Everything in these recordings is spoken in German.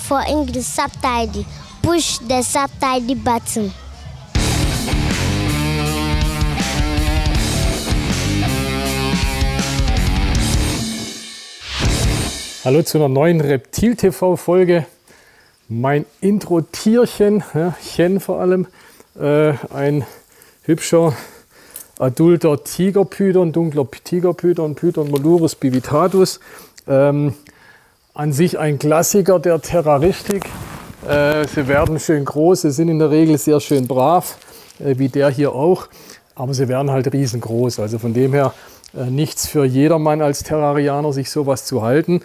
for English subtitle. Push the subtitle button. Hallo zu einer neuen Reptil-TV-Folge. Mein Intro-Tierchen, Chen vor allem, ein hübscher, adulter Tigerpython, dunkler Tigerpython, Python molurus bivitatus. An sich ein Klassiker der Terraristik. Sie werden schön groß, sie sind in der Regel sehr schön brav, wie der hier auch, aber sie werden halt riesengroß. Also von dem her nichts für jedermann als Terrarianer, sich sowas zu halten.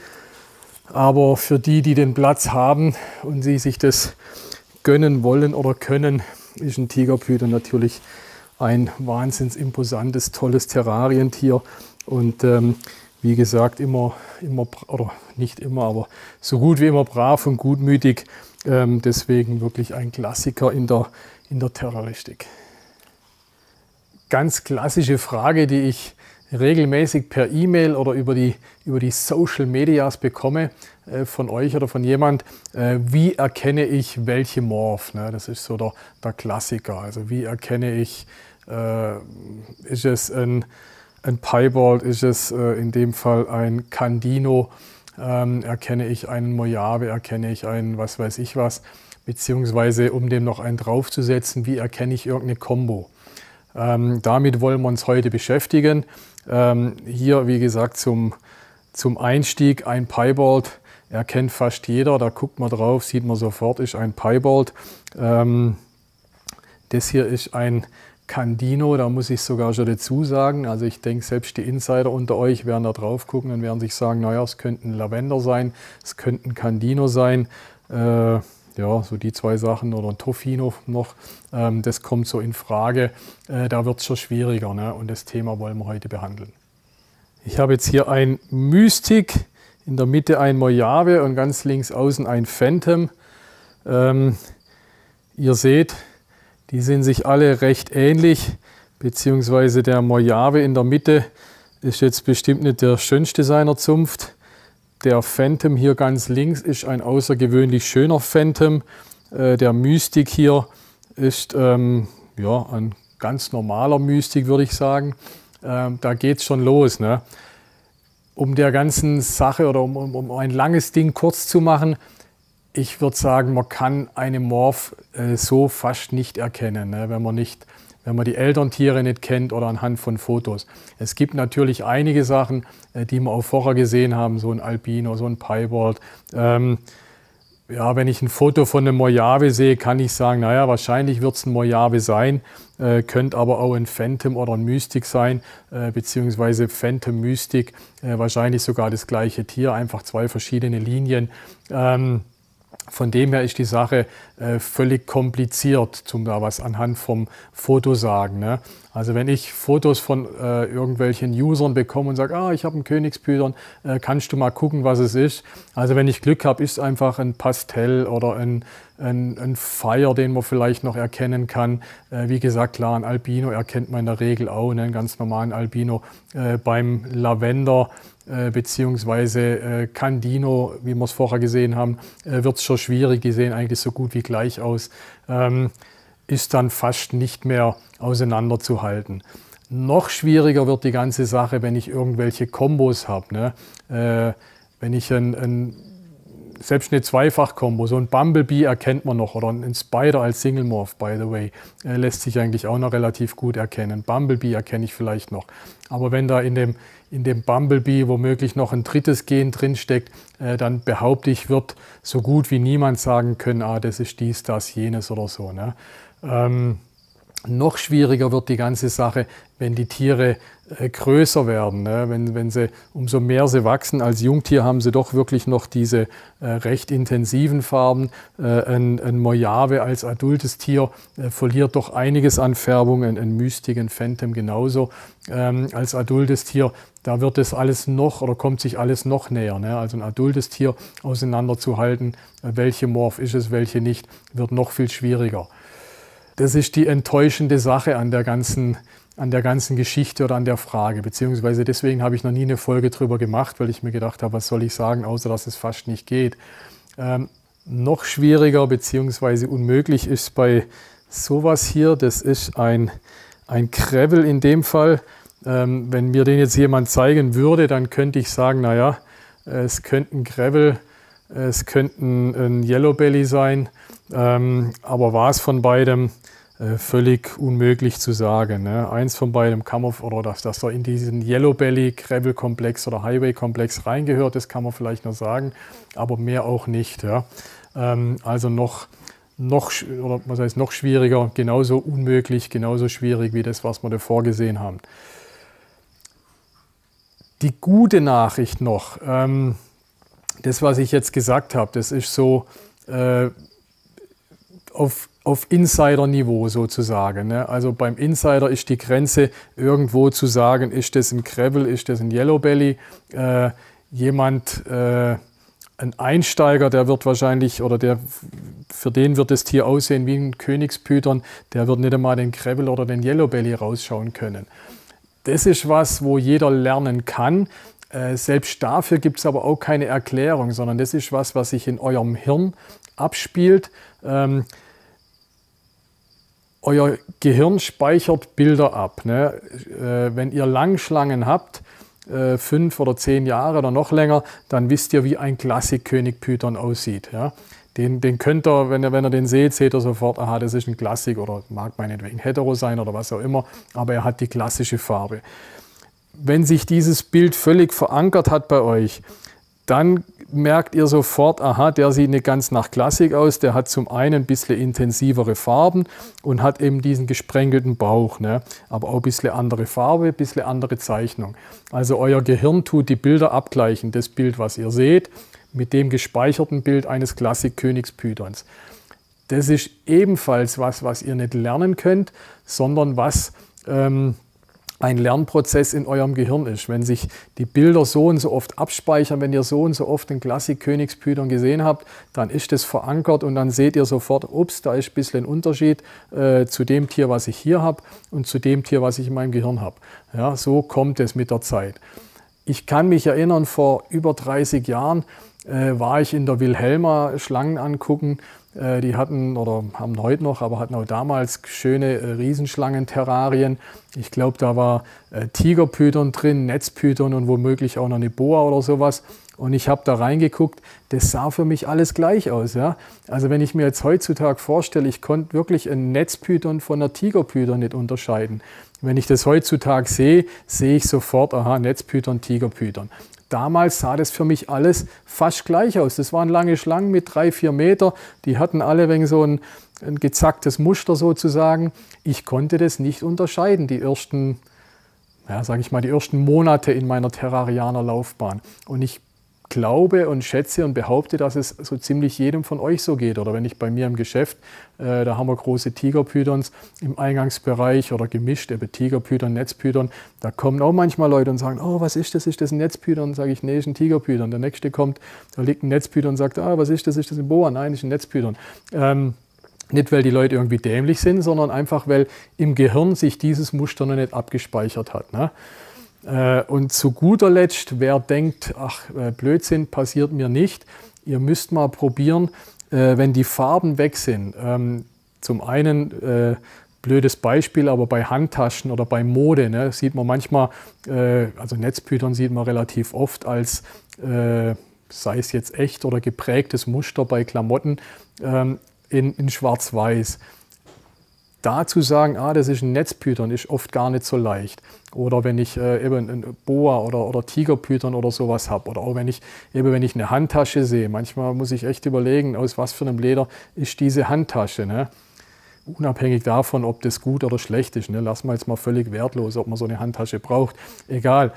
Aber für die, die den Platz haben und sie sich das gönnen wollen oder können, ist ein Tigerpython natürlich ein wahnsinns imposantes, tolles Terrarientier. Und wie gesagt, oder nicht immer, aber so gut wie immer brav und gutmütig. Deswegen wirklich ein Klassiker in der Terraristik. Ganz klassische Frage, die ich regelmäßig per E-Mail oder über die Social Medias bekomme von euch oder von jemand, wie erkenne ich welche Morph? Ne? Das ist so der Klassiker. Also wie erkenne ich, ist es ein Piebald, ist es in dem Fall ein Candino, erkenne ich einen Mojave, erkenne ich einen was weiß ich was, beziehungsweise um dem noch einen draufzusetzen, wie erkenne ich irgendeine Kombo? Damit wollen wir uns heute beschäftigen. Hier, wie gesagt, zum Einstieg ein Piebald, erkennt fast jeder, da guckt man drauf, sieht man sofort, ist ein Piebald. Das hier ist ein Candino, da muss ich sogar schon dazu sagen. Also ich denke, selbst die Insider unter euch werden da drauf gucken und werden sich sagen, naja, es könnte ein Lavender sein, es könnte ein Candino sein. Ja, so die zwei Sachen oder ein Tofino noch, das kommt so in Frage. Da wird es schon schwieriger, ne? Und das Thema wollen wir heute behandeln. Ich habe jetzt hier ein Mystic, in der Mitte ein Mojave und ganz links außen ein Phantom. Ihr seht, die sind sich alle recht ähnlich, beziehungsweise der Mojave in der Mitte ist jetzt bestimmt nicht der schönste seiner Zunft. Der Phantom hier ganz links ist ein außergewöhnlich schöner Phantom. Der Mystic hier ist ja, ein ganz normaler Mystic, würde ich sagen. Da geht es schon los. Ne? Um der ganzen Sache oder um ein langes Ding kurz zu machen, ich würde sagen, man kann eine Morph so fast nicht erkennen, ne? Wenn man die Elterntiere nicht kennt oder anhand von Fotos. Es gibt natürlich einige Sachen, die wir auch vorher gesehen haben, so ein Albino, so ein Piebald. Ja, wenn ich ein Foto von einem Mojave sehe, kann ich sagen, naja, wahrscheinlich wird es ein Mojave sein, könnte aber auch ein Phantom oder ein Mystic sein, beziehungsweise Phantom Mystic, wahrscheinlich sogar das gleiche Tier, einfach zwei verschiedene Linien. Von dem her ist die Sache völlig kompliziert, zum da was anhand vom Foto sagen. Ne? Also wenn ich Fotos von irgendwelchen Usern bekomme und sage, ich habe einen Königspython, kannst du mal gucken, was es ist. Also wenn ich Glück habe, ist es einfach ein Pastell oder ein Fire, den man vielleicht noch erkennen kann. Wie gesagt, klar, ein Albino erkennt man in der Regel auch, ne? Einen ganz normalen Albino. Beim Lavender beziehungsweise Candino, wie wir es vorher gesehen haben, wird es schon schwierig. Die sehen eigentlich so gut wie gleich aus. Ist dann fast nicht mehr auseinanderzuhalten. Noch schwieriger wird die ganze Sache, wenn ich irgendwelche Kombos habe. Ne? Wenn ich selbst eine Zweifach-Kombo, so ein Bumblebee erkennt man noch oder ein Spider als Single Morph, by the way, lässt sich eigentlich auch noch relativ gut erkennen. Bumblebee erkenne ich vielleicht noch. Aber wenn da in dem Bumblebee womöglich noch ein drittes Gen drinsteckt, dann behaupte ich, wird so gut wie niemand sagen können, das ist dies, das, jenes oder so. Ne? Noch schwieriger wird die ganze Sache, wenn die Tiere größer werden. Ne? Umso mehr sie wachsen, als Jungtier haben sie doch wirklich noch diese recht intensiven Farben. Ein Mojave als adultes Tier verliert doch einiges an Färbung, ein Mystic, ein Phantom genauso. Als adultes Tier, da wird es alles noch oder kommt sich alles noch näher. Ne? Also ein adultes Tier auseinanderzuhalten, welche Morph ist es, welche nicht, wird noch viel schwieriger. Das ist die enttäuschende Sache an der ganzen Geschichte oder an der Frage. Beziehungsweise deswegen habe ich noch nie eine Folge drüber gemacht, weil ich mir gedacht habe, was soll ich sagen, außer dass es fast nicht geht. Noch schwieriger bzw. unmöglich ist bei sowas hier, das ist ein Gravel in dem Fall. Wenn mir den jetzt jemand zeigen würde, dann könnte ich sagen, naja, es könnte ein Gravel, es könnte ein Yellow Belly sein, aber was von beidem völlig unmöglich zu sagen. Ne? Eins von beidem kann man, oder dass da in diesen Yellow Belly Gravel Komplex oder Highway Komplex reingehört, das kann man vielleicht noch sagen, aber mehr auch nicht. Ja? Also noch schwieriger, genauso unmöglich, genauso schwierig wie das, was wir davor gesehen haben. Die gute Nachricht noch, das, was ich jetzt gesagt habe, das ist so auf Insider-Niveau sozusagen. Ne? Also beim Insider ist die Grenze irgendwo zu sagen, ist das ein Gravel, ist das ein Yellow Belly. Ein Einsteiger, der wird wahrscheinlich, oder für den wird das Tier aussehen wie ein Königspython, der wird nicht einmal den Gravel oder den Yellow Belly rausschauen können. Das ist was, wo jeder lernen kann. Selbst dafür gibt es aber auch keine Erklärung, sondern das ist was, was sich in eurem Hirn abspielt. Euer Gehirn speichert Bilder ab. Ne? Wenn ihr Langschlangen habt, 5 oder 10 Jahre oder noch länger, dann wisst ihr, wie ein Klassik-Königpython aussieht. Ja? Den könnt ihr, wenn ihr den seht ihr sofort, aha, das ist ein Klassik oder mag meinetwegen hetero sein oder was auch immer, aber er hat die klassische Farbe. Wenn sich dieses Bild völlig verankert hat bei euch, dann merkt ihr sofort, aha, der sieht nicht ganz nach Klassik aus, der hat zum einen ein bisschen intensivere Farben und hat eben diesen gesprenkelten Bauch, ne? Aber auch ein bisschen andere Farbe, ein bisschen andere Zeichnung. Also euer Gehirn tut die Bilder abgleichen, das Bild, was ihr seht, mit dem gespeicherten Bild eines Klassik-Königspythons. Das ist ebenfalls was ihr nicht lernen könnt, sondern was ein Lernprozess in eurem Gehirn ist. Wenn sich die Bilder so und so oft abspeichern, wenn ihr so und so oft den Klassik-Königspython gesehen habt, dann ist das verankert und dann seht ihr sofort, ups, da ist ein bisschen ein Unterschied zu dem Tier, was ich hier habe und zu dem Tier, was ich in meinem Gehirn habe. Ja, so kommt es mit der Zeit. Ich kann mich erinnern, vor über 30 Jahren war ich in der Wilhelma Schlangen angucken. Die hatten oder haben heute noch, aber hatten auch damals schöne Riesenschlangen-Terrarien. Ich glaube, da war Tigerpython drin, Netzpython und womöglich auch noch eine Boa oder sowas. Und ich habe da reingeguckt, das sah für mich alles gleich aus. Ja? Also wenn ich mir jetzt heutzutage vorstelle, ich konnte wirklich einen Netzpython von einer Tigerpython nicht unterscheiden. Wenn ich das heutzutage sehe, sehe ich sofort, aha, Netzpython, Tigerpython. Damals sah das für mich alles fast gleich aus. Das waren lange Schlangen mit 3-4 Meter. Die hatten alle wegen so ein gezacktes Muster sozusagen. Ich konnte das nicht unterscheiden, die ersten, ja, sage ich mal, die ersten Monate in meiner Terrarianer-Laufbahn. Und ich glaube und schätze und behaupte, dass es so ziemlich jedem von euch so geht. Oder wenn ich bei mir im Geschäft, da haben wir große Tigerpythons im Eingangsbereich oder gemischt, eben Tigerpython, Netzpython. Da kommen auch manchmal Leute und sagen, oh, was ist das? Ist das ein Netzpython? Dann sage ich, nee, ist ein Tigerpython. Der nächste kommt, da liegt ein Netzpython und sagt, ah, was ist das? Ist das ein Boa? Nein, ist ein Netzpython. Nicht, weil die Leute irgendwie dämlich sind, sondern einfach, weil im Gehirn sich dieses Muster noch nicht abgespeichert hat. Ne? Und zu guter Letzt, wer denkt, ach, Blödsinn, passiert mir nicht, ihr müsst mal probieren, wenn die Farben weg sind. Zum einen, blödes Beispiel, aber bei Handtaschen oder bei Mode, ne, sieht man manchmal, also Netzpython sieht man relativ oft als, sei es jetzt echt oder geprägtes Muster bei Klamotten in Schwarz-Weiß. Da zu sagen, ah, das ist ein Netzpython, ist oft gar nicht so leicht. Oder wenn ich eben ein Boa oder Tigerpython oder sowas habe. Oder auch wenn ich eine Handtasche sehe. Manchmal muss ich echt überlegen, aus was für einem Leder ist diese Handtasche. Ne? Unabhängig davon, ob das gut oder schlecht ist. Ne? Lassen wir jetzt mal völlig wertlos, ob man so eine Handtasche braucht. Egal.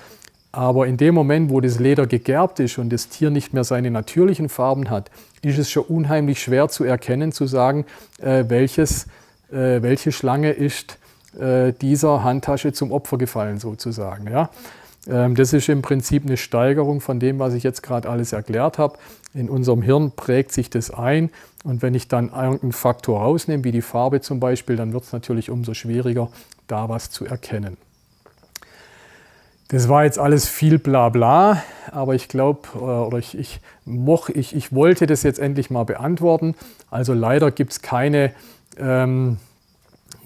Aber in dem Moment, wo das Leder gegerbt ist und das Tier nicht mehr seine natürlichen Farben hat, ist es schon unheimlich schwer zu erkennen, zu sagen, welche Schlange ist dieser Handtasche zum Opfer gefallen sozusagen. Ja? Das ist im Prinzip eine Steigerung von dem, was ich jetzt gerade alles erklärt habe. In unserem Hirn prägt sich das ein und wenn ich dann irgendeinen Faktor rausnehme, wie die Farbe zum Beispiel, dann wird es natürlich umso schwieriger, da was zu erkennen. Das war jetzt alles viel Blabla, aber ich glaube, oder ich wollte das jetzt endlich mal beantworten. Also leider gibt es keine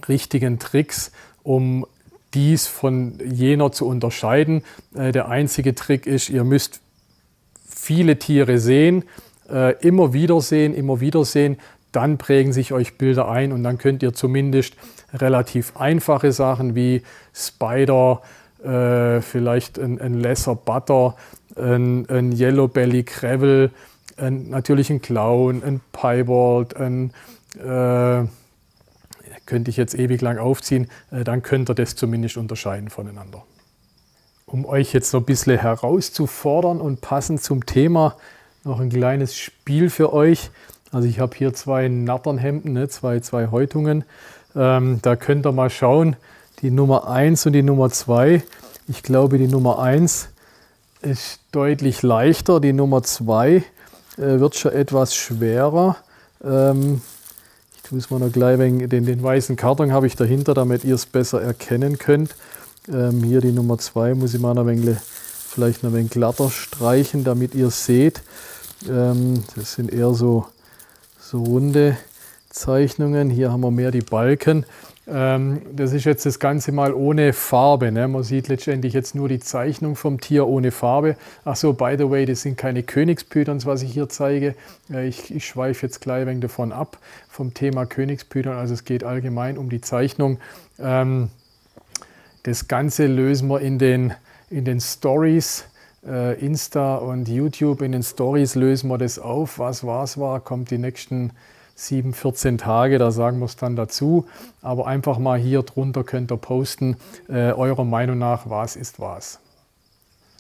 richtigen Tricks, um dies von jener zu unterscheiden. Der einzige Trick ist, ihr müsst viele Tiere sehen, immer wieder sehen, dann prägen sich euch Bilder ein und dann könnt ihr zumindest relativ einfache Sachen wie Spider, vielleicht ein Lesser Butter, ein Yellow Belly Gravel, natürlich ein Clown, ein Piebald, könnte ich jetzt ewig lang aufziehen, dann könnt ihr das zumindest unterscheiden voneinander. Um euch jetzt noch ein bisschen herauszufordern und passend zum Thema noch ein kleines Spiel für euch. Also ich habe hier zwei Natternhemden, ne, zwei Häutungen. Da könnt ihr mal schauen, die Nummer 1 und die Nummer 2. Ich glaube, die Nummer 1 ist deutlich leichter. Die Nummer 2 wird schon etwas schwerer. Ich tue es mal noch gleich wegen den weißen Karton habe ich dahinter, damit ihr es besser erkennen könnt. Hier die Nummer 2 muss ich mal vielleicht noch ein wenig glatter streichen, damit ihr es seht. Das sind eher so runde Zeichnungen. Hier haben wir mehr die Balken. Das ist jetzt das Ganze mal ohne Farbe. Ne? Man sieht letztendlich jetzt nur die Zeichnung vom Tier ohne Farbe. Ach so, by the way, das sind keine Königspythons, was ich hier zeige. Ich schweife jetzt gleich ein wenig davon ab, vom Thema Königspython. Also es geht allgemein um die Zeichnung. Das Ganze lösen wir in den Stories, Insta und YouTube. In den Stories lösen wir das auf. Was war, kommt die nächsten 7, 14 Tage, da sagen wir es dann dazu. Aber einfach mal hier drunter könnt ihr posten, eurer Meinung nach, was ist was.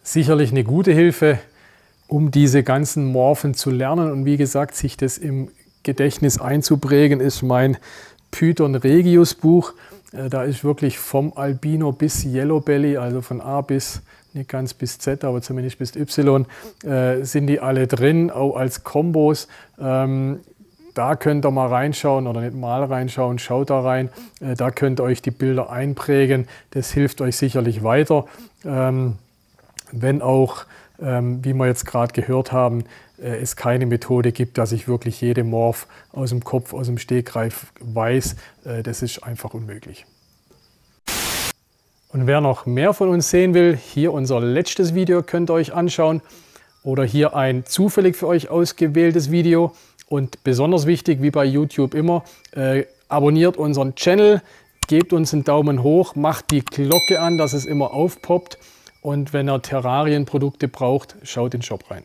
Sicherlich eine gute Hilfe, um diese ganzen Morphen zu lernen. Und wie gesagt, sich das im Gedächtnis einzuprägen, ist mein Python Regius Buch. Da ist wirklich vom Albino bis Yellow Belly, also von A bis, nicht ganz bis Z, aber zumindest bis Y, sind die alle drin, auch als Kombos. Da könnt ihr mal reinschauen oder nicht mal reinschauen, schaut da rein. Da könnt ihr euch die Bilder einprägen. Das hilft euch sicherlich weiter. Wenn auch, wie wir jetzt gerade gehört haben, es keine Methode gibt, dass ich wirklich jede Morph aus dem Kopf, aus dem Stegreif weiß. Das ist einfach unmöglich. Und wer noch mehr von uns sehen will, hier unser letztes Video könnt ihr euch anschauen. Oder hier ein zufällig für euch ausgewähltes Video. Und besonders wichtig, wie bei YouTube immer, abonniert unseren Channel, gebt uns einen Daumen hoch, macht die Glocke an, dass es immer aufpoppt. Und wenn ihr Terrarienprodukte braucht, schaut in den Shop rein.